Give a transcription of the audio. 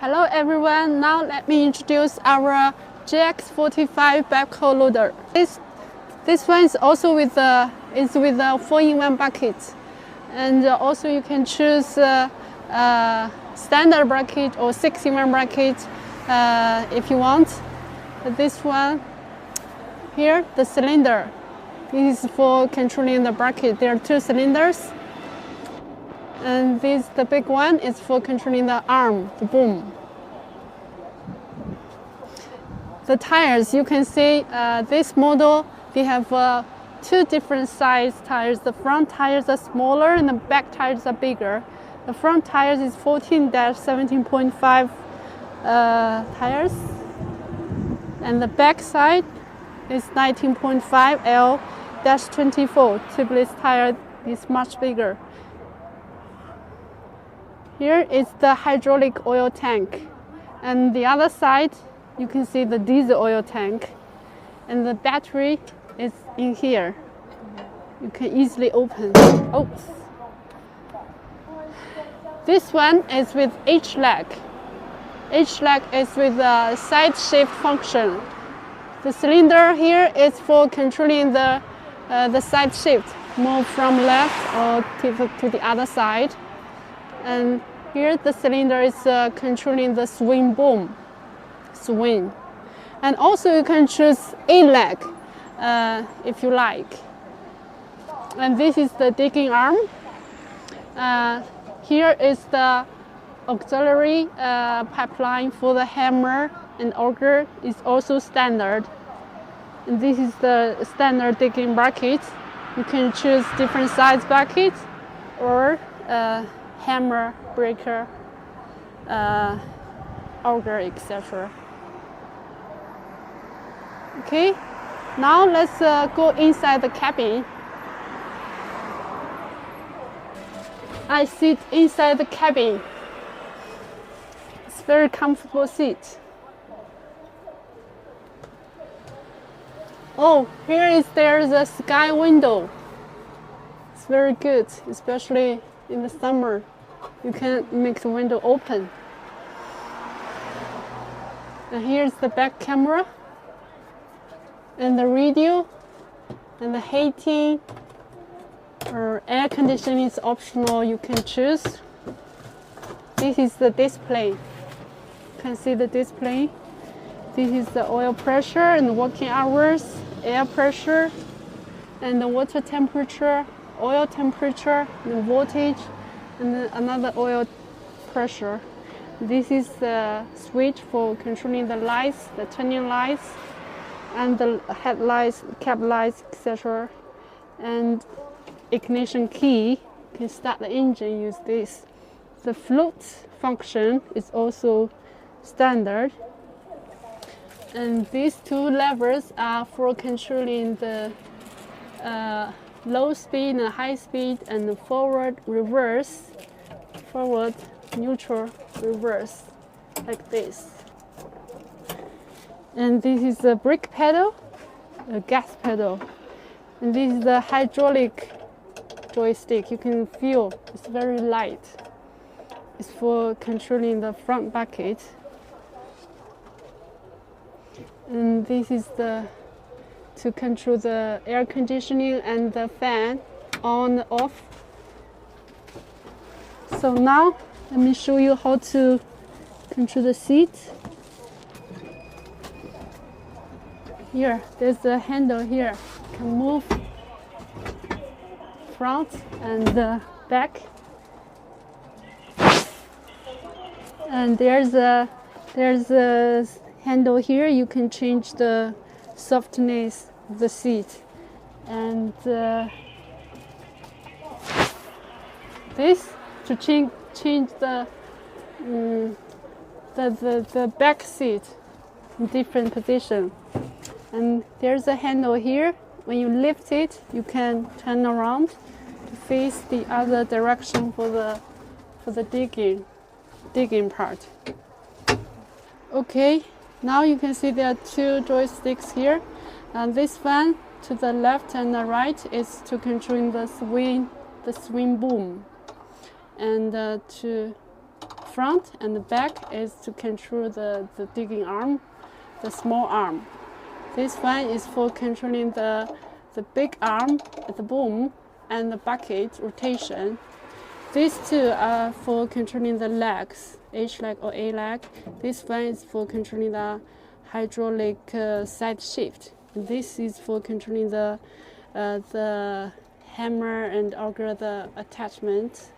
Hello everyone, now let me introduce our JX45 backhoe loader. This one is also with a 4-in-1 bucket, and also you can choose standard bucket or 6-in-1 bucket if you want. This one here, the cylinder, this is for controlling the bucket. There are 2 cylinders. And the big one is for controlling the arm, the boom. The tires, you can see this model, they have 2 different size tires. The front tires are smaller and the back tires are bigger. The front tires is 14-17.5 tires. And the back side is 19.5 L-24. Tubeless tire is much bigger. Here is the hydraulic oil tank, and the other side you can see the diesel oil tank, and the battery is in here. You can easily open. Oops. This one is with H-leg. H-leg is with a side shift function. The cylinder here is for controlling the side shift, move from left or to the other side. And here the cylinder is controlling the swing boom, swing. And also you can choose a leg if you like. And this is the digging arm. Here is the auxiliary pipeline for the hammer and auger is also standard. And this is the standard digging bucket. You can choose different size buckets or hammer, breaker, auger, etc. Okay, now let's go inside the cabin. I sit inside the cabin. It's a very comfortable seat. Oh, there's a sky window. It's very good, especially in the summer. You can make the window open. And here's the back camera, and the radio, and the heating or air conditioning is optional, you can choose. This is the display. You can see the display. This is the oil pressure and the working hours, air pressure, and the water temperature, oil temperature, the voltage, and another oil pressure. This is the switch for controlling the lights, the turning lights, and the headlights, cab lights, etc. And ignition key. You can start the engine, use this. The float function is also standard. And these 2 levers are for controlling the low speed and high speed, and the forward, reverse, forward, neutral, reverse, like this. And this is the brake pedal, a gas pedal. And this is the hydraulic joystick. You can feel it's very light. It's for controlling the front bucket. And this is to control the air conditioning and the fan on and off. So now let me show you how to control the seat. Here, there's a handle here. You can move front and back. And there's a handle here. You can change the softness of the seat. And this to change the back seat in different position. And there's a handle here. When you lift it, you can turn around to face the other direction for the digging part. Okay, now you can see there are 2 joysticks here. And this one to the left and the right is to control the swing boom. And to front, and the back is to control the digging arm, the small arm. This one is for controlling the big arm at the boom and the bucket rotation. These two are for controlling the legs, H leg or A leg. This one is for controlling the hydraulic side shift. This is for controlling the hammer and auger the attachment.